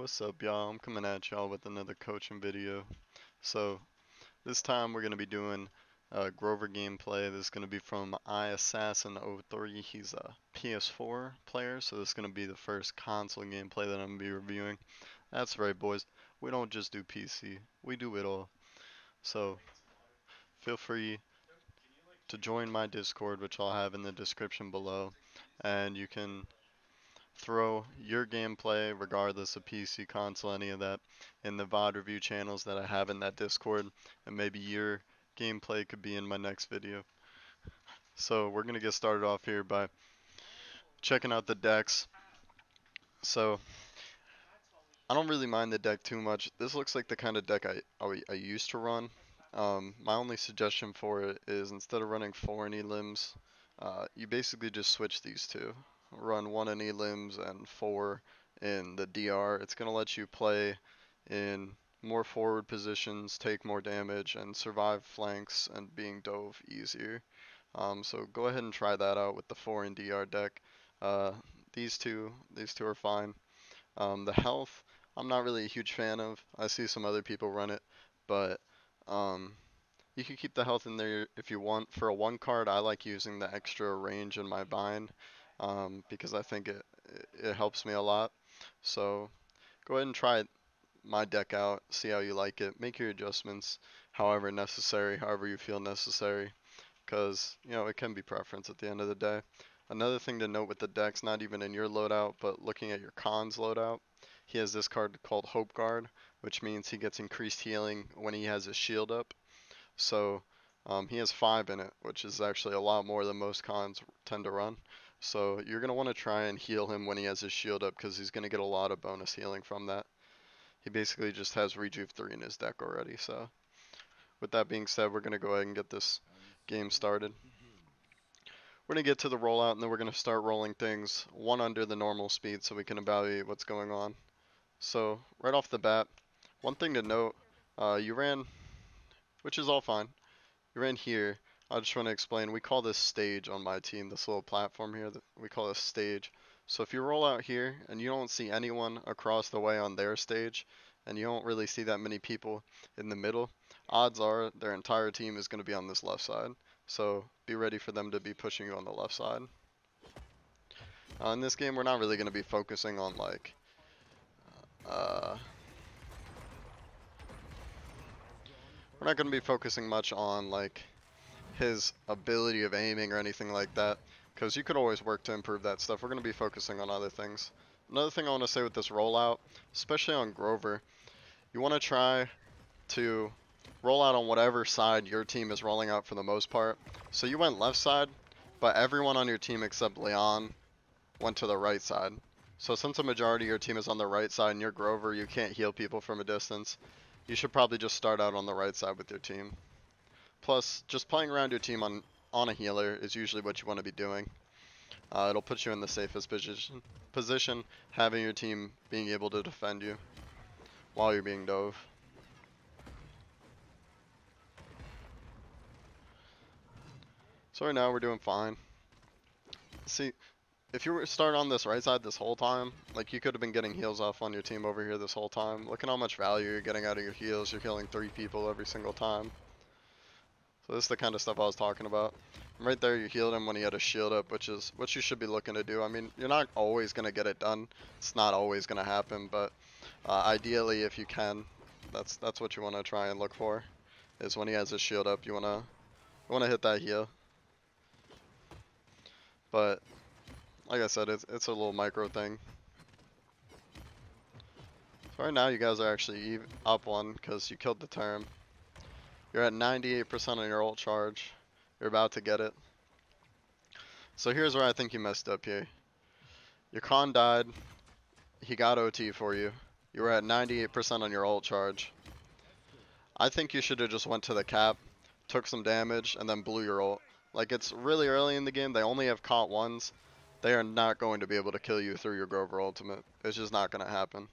What's up, y'all? I'm coming at y'all with another coaching video. So this time we're gonna be doing Grover gameplay. This is gonna be from iAssassin03. He's a PS4 player, so this is gonna be the first console gameplay that I'm gonna be reviewing. That's right, boys. We don't just do PC. We do it all. So feel free to join my Discord, which I'll have in the description below, and you can throw your gameplay, regardless of PC, console, any of that, in the VOD review channels that I have in that Discord, and maybe your gameplay could be in my next video. So we're going to get started off here by checking out the decks. So I don't really mind the deck too much. This looks like the kind of deck I used to run. My only suggestion for it is instead of running 4 in limbs, you basically just switch these two. Run 1 in limbs and 4 in the DR. It's going to let you play in more forward positions, take more damage, and survive flanks and being dove easier. So go ahead and try that out with the 4 in DR deck. These two are fine. The health, I'm not really a huge fan of. I see some other people run it, but um, you can keep the health in there if you want. For a 1 card, I like using the extra range in my bind because I think it helps me a lot. So go ahead and try my deck out, see how you like it. Make your adjustments however necessary, however you feel necessary, because you know it can be preference at the end of the day. Another thing to note with the decks, not even in your loadout, but looking at your Khan's loadout, he has this card called Hope Guard, which means he gets increased healing when he has his shield up. So he has 5 in it, which is actually a lot more than most Khans tend to run. So you're going to want to try and heal him when he has his shield up because he's going to get a lot of bonus healing from that. He basically just has Rejuve 3 in his deck already. So with that being said, we're going to go ahead and get this game started. We're going to get to the rollout and then we're going to start rolling things 1 under the normal speed so we can evaluate what's going on. So right off the bat, one thing to note, you ran, which is all fine. You ran here. I just want to explain, we call this stage on my team, this little platform here, we call this stage. So if you roll out here and you don't see anyone across the way on their stage, and you don't really see that many people in the middle, odds are their entire team is going to be on this left side. So be ready for them to be pushing you on the left side. In this game, we're not really going to be focusing on like, we're not going to be focusing much on like his ability of aiming or anything like that, because you could always work to improve that stuff. We're going to be focusing on other things. Another thing I want to say with this rollout, especially on Grover, you want to try to roll out on whatever side your team is rolling out for the most part. So you went left side, but everyone on your team except Leon went to the right side. So since the majority of your team is on the right side and you're Grover, you can't heal people from a distance. You should probably just start out on the right side with your team. Plus, just playing around your team on a healer is usually what you want to be doing. It'll put you in the safest position, having your team being able to defend you while you're being dove. So right now we're doing fine. See, if you were starting on this right side this whole time, like you could have been getting heals off on your team over here this whole time. Look at how much value you're getting out of your heals. You're healing 3 people every single time. So this is the kind of stuff I was talking about. And right there, you healed him when he had a shield up, which is what you should be looking to do. I mean, you're not always going to get it done. It's not always going to happen, but ideally, if you can, that's what you want to try and look for. Is when he has his shield up, you wanna hit that heal. But like I said, it's a little micro thing. So right now, you guys are actually up 1 because you killed the term. You're at 98% on your ult charge. You're about to get it. So here's where I think you messed up here. Your Khan died. He got OT for you. You were at 98% on your ult charge. I think you should have just went to the cap, took some damage, and then blew your ult. Like, it's really early in the game. They only have caught ones. They are not going to be able to kill you through your Grover ultimate. It's just not going to happen.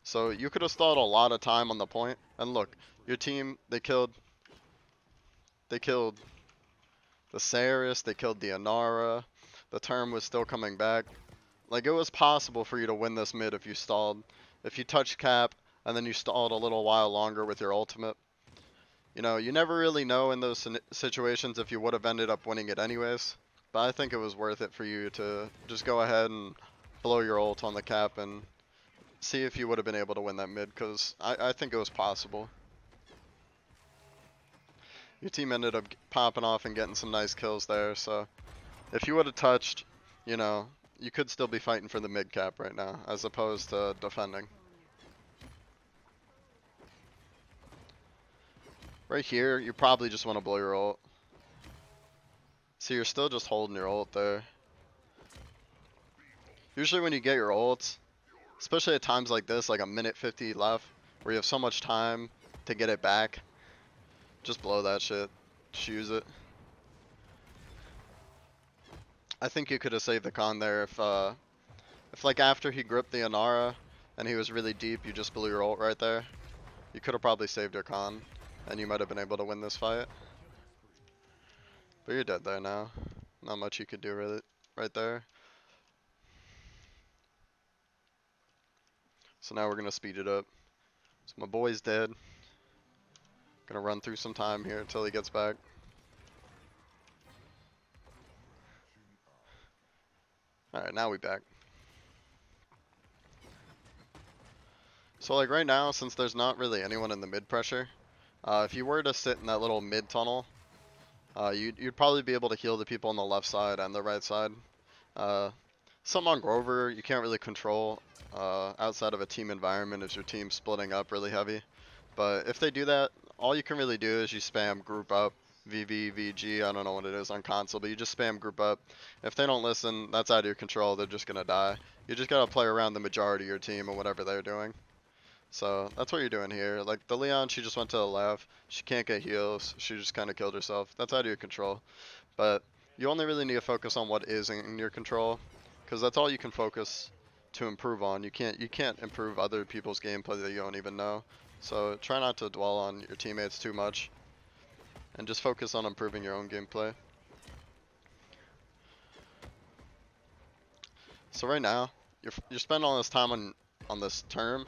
So you could have stalled a lot of time on the point. And look, your team, they killed the Saris, they killed the Anara. The term was still coming back. Like, it was possible for you to win this mid if you stalled. if you touch cap and then you stalled a little while longer with your ultimate, you know, you never really know in those situations if you would have ended up winning it anyways. But I think it was worth it for you to just go ahead and blow your ult on the cap and see if you would have been able to win that mid, because I think it was possible. Your team ended up popping off and getting some nice kills there, so if you would have touched, you know, you could still be fighting for the mid cap right now, as opposed to defending. Right here, you probably just want to blow your ult. So you're still just holding your ult there. Usually when you get your ults, especially at times like this, like a minute 50 left, where you have so much time to get it back, just blow that shit. Just use it. I think you could have saved the con there if like after he gripped the Inara and he was really deep, you just blew your ult right there. You could have probably saved your con, and you might have been able to win this fight. But you're dead there now. Not much you could do really right there. So now we're gonna speed it up. So my boy's dead. Gonna run through some time here until he gets back. Alright, now we back. So like right now, since there's not really anyone in the mid pressure, if you were to sit in that little mid tunnel, you'd probably be able to heal the people on the left side and the right side. Something on Grover you can't really control outside of a team environment is your team splitting up really heavy. But if they do that, all you can really do is you spam group up, VV, VG, I don't know what it is on console, but you just spam group up. If they don't listen, that's out of your control, they're just gonna die. You just gotta play around the majority of your team and whatever they're doing. So that's what you're doing here. Like the Leon, she just went to the left. She can't get heals. She just kind of killed herself. That's out of your control. But you only really need to focus on what is in your control, because that's all you can focus to improve on. You can't improve other people's gameplay that you don't even know. So try not to dwell on your teammates too much, and just focus on improving your own gameplay. So right now, you're spending all this time on this term,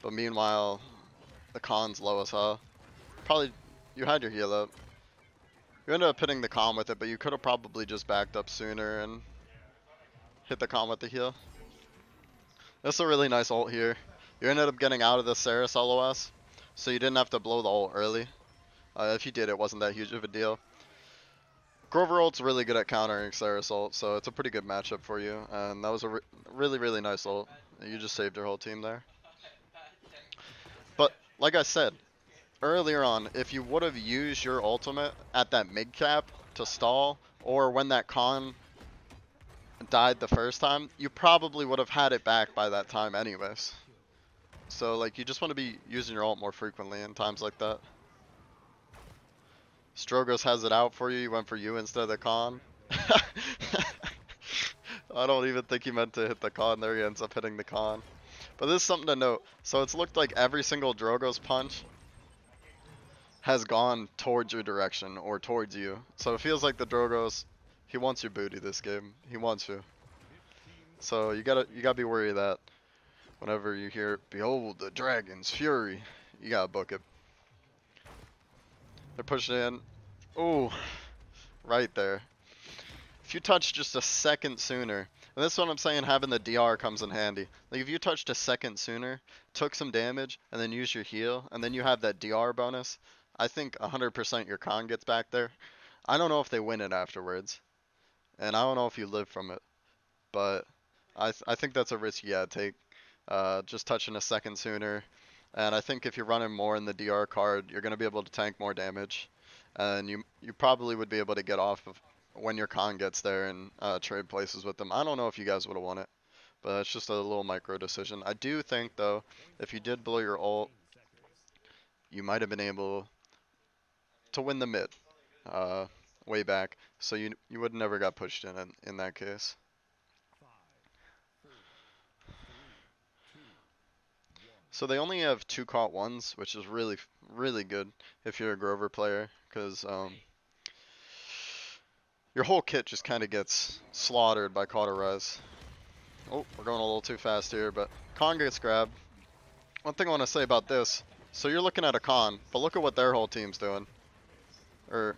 but meanwhile, the con's low as hell. Probably, you had your heal up. You ended up hitting the con with it, but you could have probably just backed up sooner and hit the con with the heal. That's a really nice ult here. You ended up getting out of the Saris LOS, so you didn't have to blow the ult early. If you did, it wasn't that huge of a deal. Grover ult's really good at countering Saris ult, so it's a pretty good matchup for you. And that was a really nice ult. You just saved your whole team there. But like I said earlier on, if you would have used your ultimate at that mid cap to stall, or when that con died the first time, you probably would have had it back by that time anyways. So like you just want to be using your ult more frequently in times like that. Strogos has it out for you. He went for you instead of the con. I don't even think he meant to hit the con there. He ends up hitting the con. But this is something to note. So it's looked like every single Drogoz punch has gone towards your direction or towards you. So it feels like the Drogoz, he wants your booty this game. He wants you. So you gotta be worried that whenever you hear, behold the dragon's fury, you gotta book it. They're pushing in. Ooh, right there. If you touch just a second sooner, and that's what I'm saying, having the DR comes in handy. Like if you touched a second sooner, took some damage, and then use your heal, and then you have that DR bonus, I think 100% your con gets back there. I don't know if they win it afterwards, and I don't know if you live from it, but I think that's a risk you gotta take. Just touching a second sooner, and I think if you're running more in the DR card, you're gonna be able to tank more damage, and you probably would be able to get off of when your con gets there and trade places with them. I don't know if you guys would have won it, but it's just a little micro decision. I do think though, if you did blow your ult, you might have been able to win the mid way back, so you would never got pushed in that case. So they only have 2 caught ones, which is really good if you're a Grover player, because your whole kit just kind of gets slaughtered by Cauterize. Oh, we're going a little too fast here, but con gets grabbed. One thing I want to say about this, so you're looking at a con, but look at what their whole team's doing. Or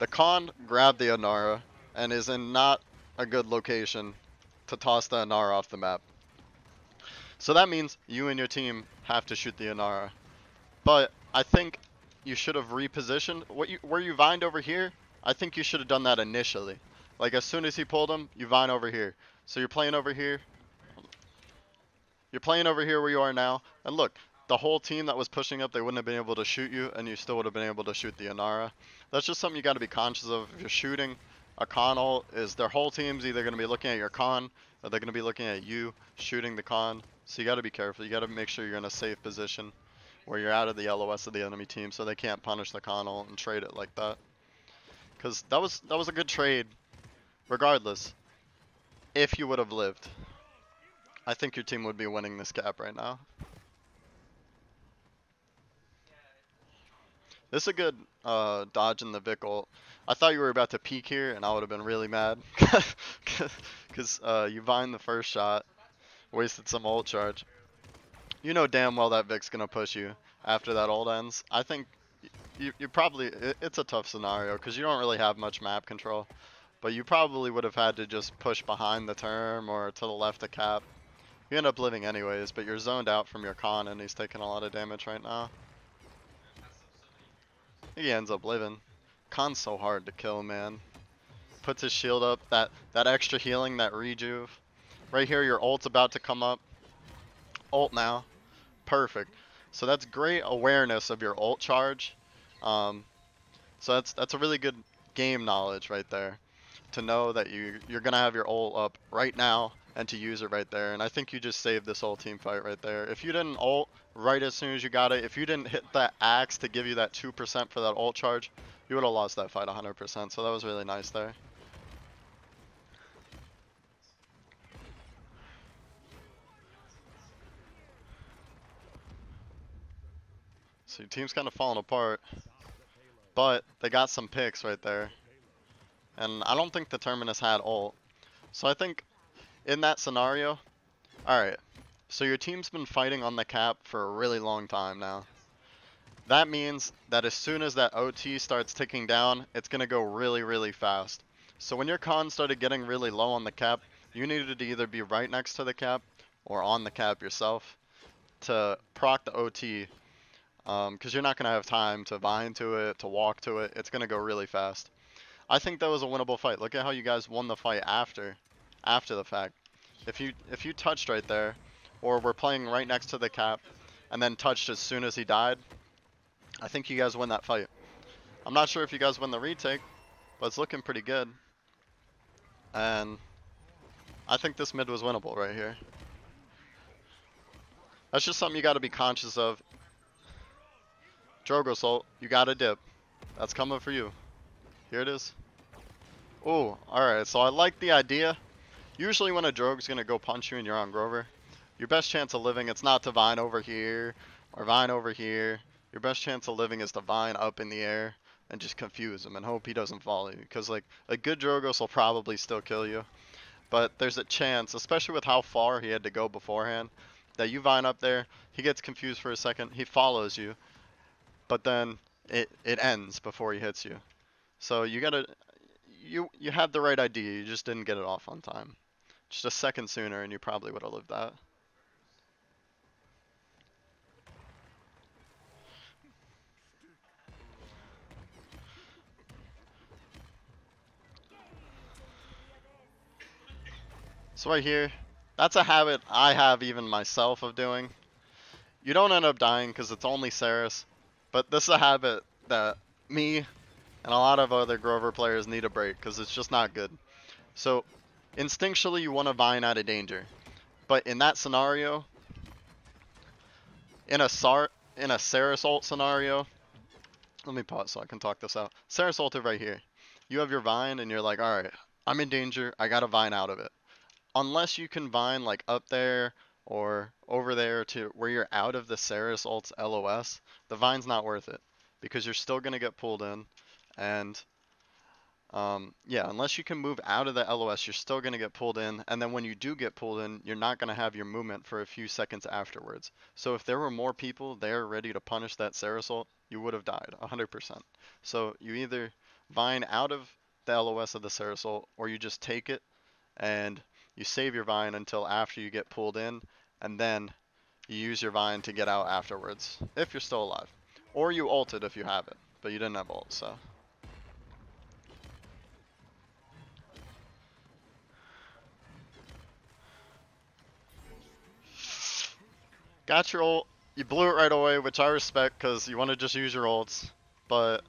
the con grabbed the Inara and is in not a good location to toss the Inara off the map. So that means you and your team have to shoot the Inara. But I think you should have repositioned where you vined over here. I think you should have done that initially. Like as soon as he pulled him, you vine over here. So you're playing over here. You're playing over here where you are now. And look, the whole team that was pushing up, they wouldn't have been able to shoot you, and you still would have been able to shoot the Inara. That's just something you got to be conscious of. If you're shooting a con ult, is their whole team's either going to be looking at your con, or they're going to be looking at you shooting the con. So you got to be careful. You got to make sure you're in a safe position where you're out of the LOS of the enemy team, so they can't punish the con ult and trade it like that. Because that was a good trade, regardless. If you would have lived, I think your team would be winning this cap right now. This is a good dodge in the Vic ult. I thought you were about to peek here, and I would have been really mad. Because you vined the first shot, wasted some ult charge. You know damn well that Vic's going to push you after that ult ends. I think you probably, it's a tough scenario, because you don't really have much map control. But you probably would have had to just push behind the term or to the left of cap. You end up living anyways, but you're zoned out from your con, and he's taking a lot of damage right now. He ends up living. Con's so hard to kill, man. Puts his shield up, that extra healing, that rejuve. Right here, your ult's about to come up. Ult now. Perfect. So that's great awareness of your ult charge. So that's a really good game knowledge right there. To know that you're gonna have your ult up right now and to use it right there. And I think you just saved this whole team fight right there. If you didn't ult right as soon as you got it, if you didn't hit that axe to give you that 2% for that ult charge, you would have lost that fight 100%. So that was really nice there. So your team's kind of falling apart, but they got some picks right there. And I don't think the Terminus had ult. So I think in that scenario, alright, so your team's been fighting on the cap for a really long time now. That means that as soon as that OT starts ticking down, it's going to go really, really fast. So when your con started getting really low on the cap, you needed to either be right next to the cap or on the cap yourself to proc the OT. Because you're not going to have time to vine to it, to walk to it. It's going to go really fast. I think that was a winnable fight. Look at how you guys won the fight after the fact. If you touched right there, or were playing right next to the cap, and then touched as soon as he died, I think you guys win that fight. I'm not sure if you guys win the retake, but it's looking pretty good. And I think this mid was winnable right here. That's just something you got to be conscious of. Drogosolt, you got to dip. That's coming for you. Here it is. Oh, alright, so I like the idea. Usually when a Drogo's going to go punch you and you're on Grover, your best chance of living, it's not to vine over here or vine over here. Your best chance of living is to vine up in the air and just confuse him and hope he doesn't follow you. Because like a good Drogos will probably still kill you. But there's a chance, especially with how far he had to go beforehand, that you vine up there, he gets confused for a second, he follows you, but then it ends before he hits you. So you gotta, you had the right idea, you just didn't get it off on time. Just a second sooner and you probably would have lived that. So right here, that's a habit I have even myself of doing. You don't end up dying because it's only Saris, but this is a habit that me and a lot of other Grover players need to break because it's just not good. So instinctually you want to vine out of danger, but in that scenario, in a Saris ult scenario, let me pause so I can talk this out. Saris ulted right here. You have your vine and you're like, alright, I'm in danger, I gotta vine out of it. Unless you can vine like up there or over there to where you're out of the Saris ult's LOS, the vine's not worth it because you're still gonna get pulled in, and Yeah, unless you can move out of the LOS, you're still going to get pulled in. And then when you do get pulled in, you're not going to have your movement for a few seconds afterwards. So if there were more people there ready to punish that Sarasol, you would have died 100%. So you either Vine out of the LOS of the Sarasol, or you just take it and you save your Vine until after you get pulled in, and then you use your Vine to get out afterwards, if you're still alive. Or you ult it if you have it, but you didn't have ult, so. Got your ult. You blew it right away, which I respect because you want to just use your ults. But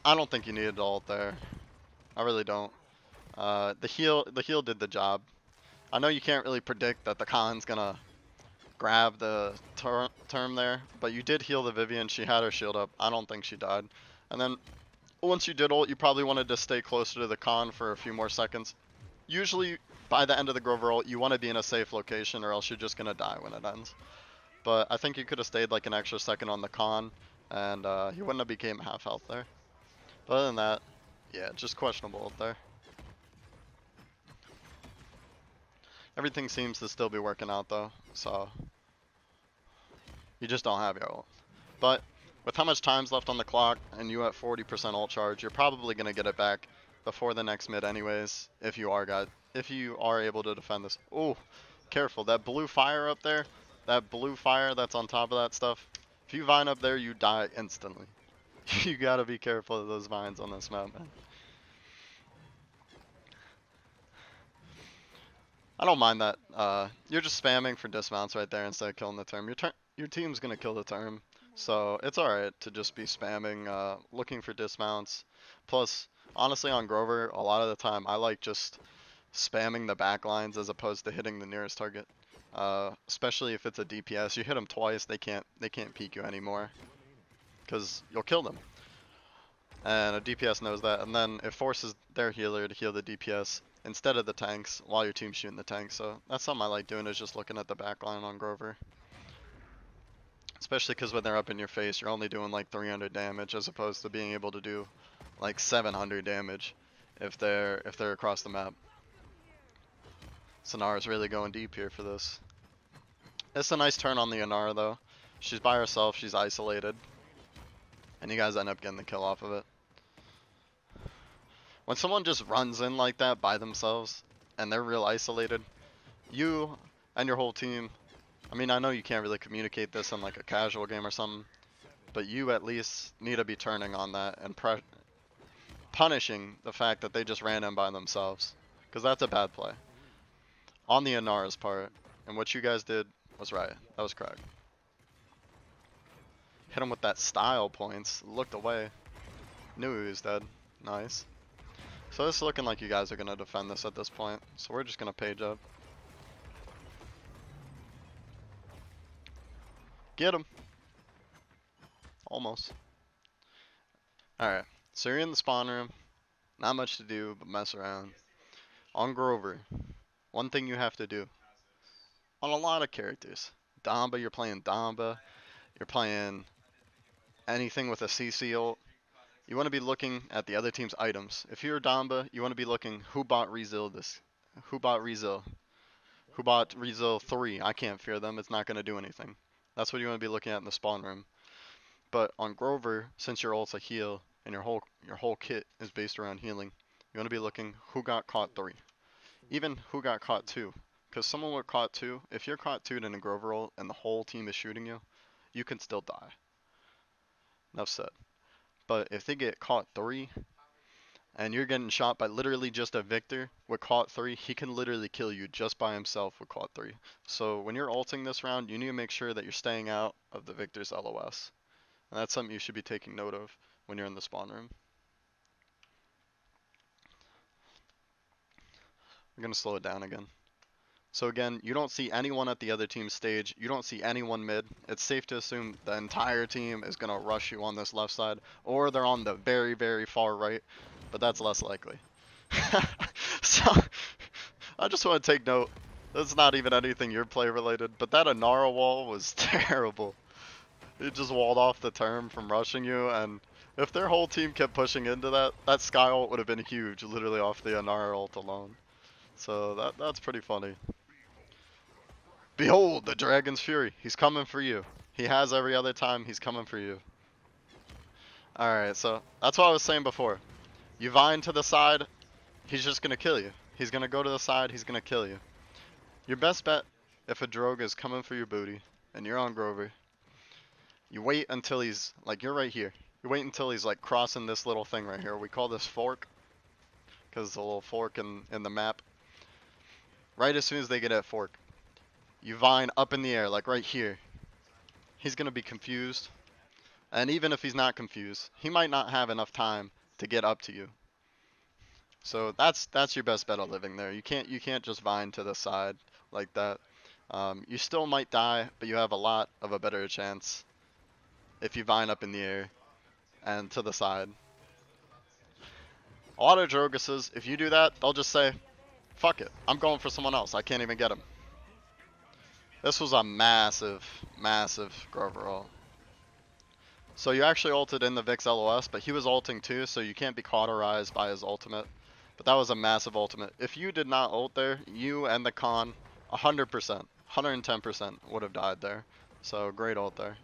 I don't think you needed the ult there. I really don't. The heal did the job. I know you can't really predict that the Khan's gonna grab the term there, but you did heal the Vivian. She had her shield up. I don't think she died. And then once you did ult, you probably wanted to stay closer to the Khan for a few more seconds. Usually, by the end of the Grover ult, you want to be in a safe location, or else you're just gonna die when it ends. But I think you could have stayed like an extra second on the Khan, and he wouldn't have became half health there. But other than that, yeah, just questionable up there. Everything seems to still be working out though, so you just don't have your ult. But with how much time's left on the clock and you at 40% ult charge, you're probably gonna get it back before the next mid anyways, if you are able to defend this. Ooh, careful, that blue fire up there, that blue fire that's on top of that stuff, if you vine up there, you die instantly. You gotta be careful of those vines on this map, man. I don't mind that. You're just spamming for dismounts right there instead of killing the term. Your team's gonna kill the term, so it's alright to just be spamming, looking for dismounts. Plus, honestly, on Grover, a lot of the time I like just spamming the back lines as opposed to hitting the nearest target. Especially if it's a DPS, you hit them twice, they can't peek you anymore, because you'll kill them. And a DPS knows that, and then it forces their healer to heal the DPS instead of the tanks while your team's shooting the tanks. So that's something I like doing, is just looking at the backline on Grover. Especially because when they're up in your face, you're only doing like 300 damage as opposed to being able to do like 700 damage if they're across the map. Sonara's really going deep here for this. It's a nice turn on the Inara though. She's by herself, she's isolated, and you guys end up getting the kill off of it. When someone just runs in like that by themselves and they're real isolated, you and your whole team, I mean, I know you can't really communicate this in like a casual game or something, but you at least need to be turning on that and punishing the fact that they just ran in by themselves, because that's a bad play on the Inara's part, and what you guys did was right. That was correct. Hit him with that style points, looked away, knew he was dead. Nice. So it's looking like you guys are going to defend this at this point. So we're just going to page up. Get him. Almost. Alright. So you're in the spawn room. Not much to do but mess around. On Grover, one thing you have to do. On a lot of characters. Damba, you're playing Damba. You're playing anything with a CC ult. You want to be looking at the other team's items. If you're Damba, you want to be looking who bought Rezil this. Who bought Rezil? Who bought Rezil 3? I can't fear them. It's not going to do anything. That's what you want to be looking at in the spawn room. But on Grover, since your ult's a heal and your whole kit is based around healing, you want to be looking who got caught 3. Even who got caught 2. Because someone with caught 2, if you're caught 2 in a Grover ult and the whole team is shooting you, you can still die. Enough said. But if they get caught 3, and you're getting shot by literally just a Victor with caught 3, he can literally kill you just by himself with caught 3. So when you're ulting this round, you need to make sure that you're staying out of the Victor's LOS. And that's something you should be taking note of when you're in the spawn room. I'm going to slow it down again. So again, you don't see anyone at the other team's stage. You don't see anyone mid. It's safe to assume the entire team is going to rush you on this left side. Or they're on the very, very far right. But that's less likely. So, I just want to take note. That's not even anything your play related. But that Inara wall was terrible. It just walled off the term from rushing you. And If their whole team kept pushing into that, that Sky ult would have been huge, literally off the Anara ult alone. So that's pretty funny. Behold the Dragon's Fury. He's coming for you. He has every other time. He's coming for you. Alright, so that's what I was saying before. You vine to the side, he's just going to kill you. He's going to go to the side, he's going to kill you. Your best bet, if a Drogue is coming for your booty, and you're on Grover, you wait until he's, like, you're right here. You wait until he's, like, crossing this little thing right here. We call this fork, because it's a little fork in the map. Right as soon as they get at fork, you vine up in the air, like right here. He's going to be confused. And even if he's not confused, he might not have enough time to get up to you. So that's your best bet of living there. You can't just vine to the side like that. You still might die, but you have a lot of a better chance if you vine up in the air and to the side. A lot of Droguses, if you do that, they'll just say, fuck it, I'm going for someone else. I can't even get him. This was a massive, massive Grover ult. So you actually ulted in the Vix LOS, but he was ulting too, so you can't be cauterized by his ultimate. But that was a massive ultimate. If you did not ult there, you and the Khan, 100%, 110% would have died there. So great ult there.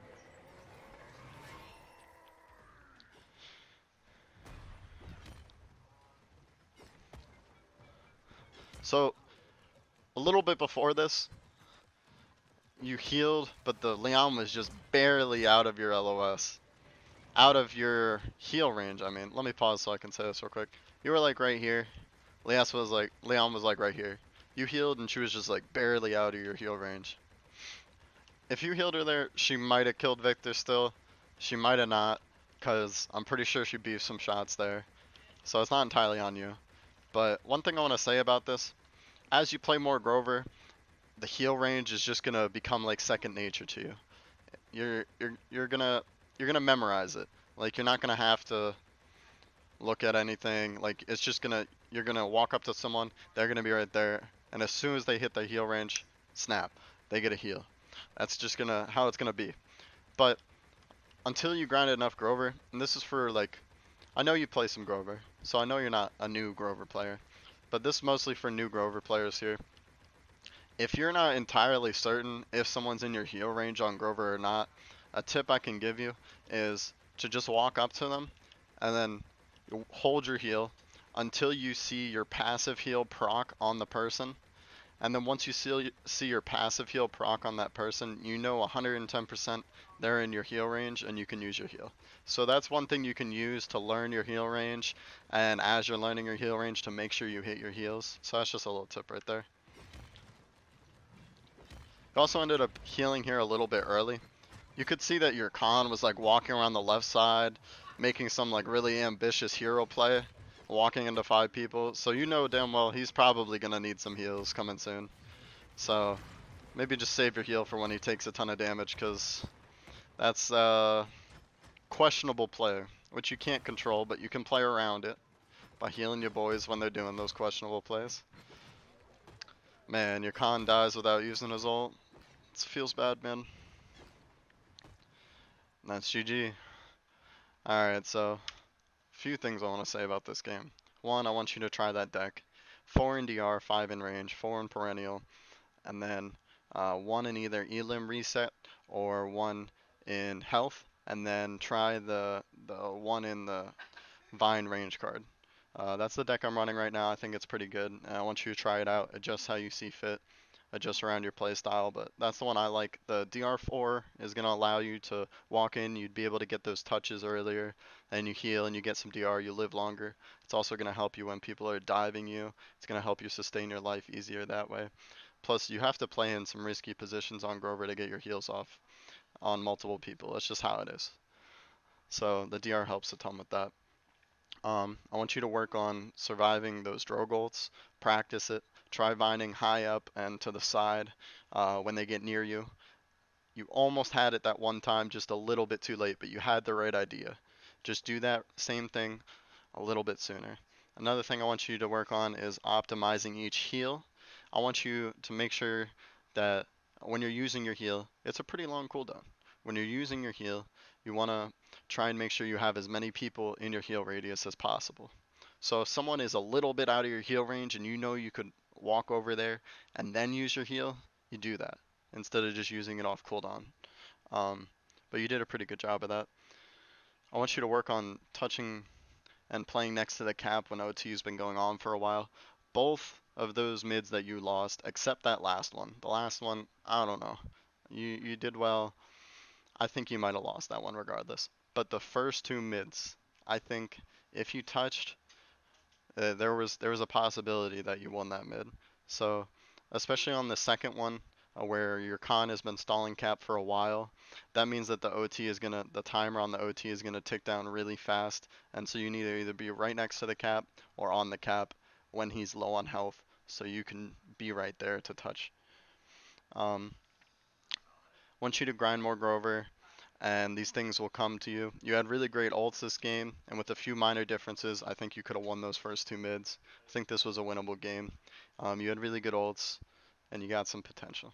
So a little bit before this, you healed, but the Leon was just barely out of your LOS. Out of your heal range, I mean. Let me pause so I can say this real quick. You were like right here. Leon was like right here. You healed and she was just like barely out of your heal range. If you healed her there, she might have killed Victor still. She might have not, because I'm pretty sure she beefed some shots there. So it's not entirely on you. But one thing I want to say about this, as you play more Grover, the heal range is just gonna become like second nature to you. You're gonna memorize it. Like you're not gonna have to look at anything. Like it's just you're gonna walk up to someone, they're gonna be right there, and as soon as they hit the heal range, snap, they get a heal. That's just how it's gonna be. But until you grind enough Grover, and this is for like, I know you play some Grover, so I know you're not a new Grover player, but this is mostly for new Grover players here. If you're not entirely certain if someone's in your heal range on Grover or not, a tip I can give you is to just walk up to them and then hold your heal until you see your passive heal proc on the person. And then once you see your passive heal proc on that person, you know 110% they're in your heal range and you can use your heal. So that's one thing you can use to learn your heal range, and as you're learning your heal range, to make sure you hit your heals. So that's just a little tip right there. You also ended up healing here a little bit early. You could see that your Khan was like walking around the left side, making some like really ambitious hero play, walking into 5 people. So you know damn well he's probably gonna need some heals coming soon. So maybe just save your heal for when he takes a ton of damage, because that's questionable play, which you can't control, but you can play around it by healing your boys when they're doing those questionable plays. Man, your Khan dies without using his ult. It feels bad, man. That's GG. Alright, so a few things I want to say about this game. One, I want you to try that deck. 4 in DR, 5 in range, 4 in perennial, and then 1 in either Elim reset or 1 in health, and then try the 1 in the Vine range card. That's the deck I'm running right now. I think it's pretty good, and I want you to try it out. Adjust how you see fit. Adjust around your playstyle, but that's the one I like. The DR4 is going to allow you to walk in, you'd be able to get those touches earlier, and you heal and you get some DR, you live longer. It's also going to help you when people are diving you. It's going to help you sustain your life easier that way. Plus, you have to play in some risky positions on Grover to get your heals off on multiple people. That's just how it is. So the DR helps a ton with that. I want you to work on surviving those Drogue ults, practice it, try vining high up and to the side when they get near you. You almost had it that one time, just a little bit too late, but you had the right idea. Just do that same thing a little bit sooner. Another thing I want you to work on is optimizing each heal. I want you to make sure that when you're using your heal, it's a pretty long cooldown. When you're using your heal, you want to try and make sure you have as many people in your heal radius as possible. So if someone is a little bit out of your heal range and you know you could walk over there and then use your heal, you do that instead of just using it off cooldown. Um, but you did a pretty good job of that. I want you to work on touching and playing next to the cap when OT has been going on for a while. Both of those mids that you lost, except that last one. The last one, I don't know. You did well. I think you might have lost that one regardless. But the first two mids, I think if you touched, there was a possibility that you won that mid. So, especially on the second one, where your con has been stalling cap for a while, that means that the timer on the OT is gonna tick down really fast, and so you need to either be right next to the cap or on the cap when he's low on health, so you can be right there to touch. Um, Want you to grind more Grover, and these things will come to you. You had really great ults this game, and with a few minor differences, I think you could have won those first two mids. I think this was a winnable game. You had really good ults, and you got some potential.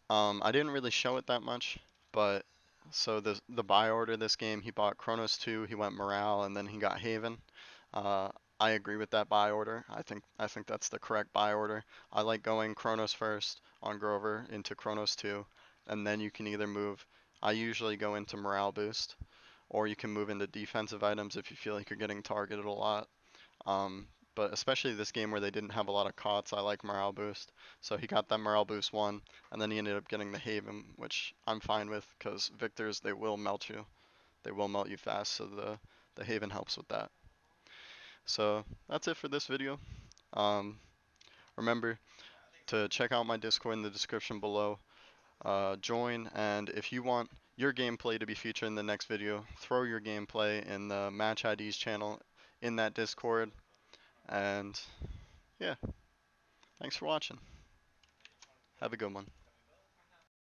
I didn't really show it that much, but so the buy order this game, he bought Chronos 2, he went Morale, and then he got Haven. Uh, I agree with that buy order. I think that's the correct buy order. I like going Chronos first on Grover into Chronos 2, and then you can either move. I usually go into Morale boost, or you can move into defensive items if you feel like you're getting targeted a lot. Um, but especially this game where they didn't have a lot of cots, I like morale boost. So he got that morale boost one, and then he ended up getting the Haven, which I'm fine with because Victors, they will melt you. They will melt you fast, so the Haven helps with that. So that's it for this video. Um, Remember to check out my Discord in the description below. Join, and if you want your gameplay to be featured in the next video, throw your gameplay in the Match IDs channel in that Discord. And yeah, thanks for watching. Have a good one.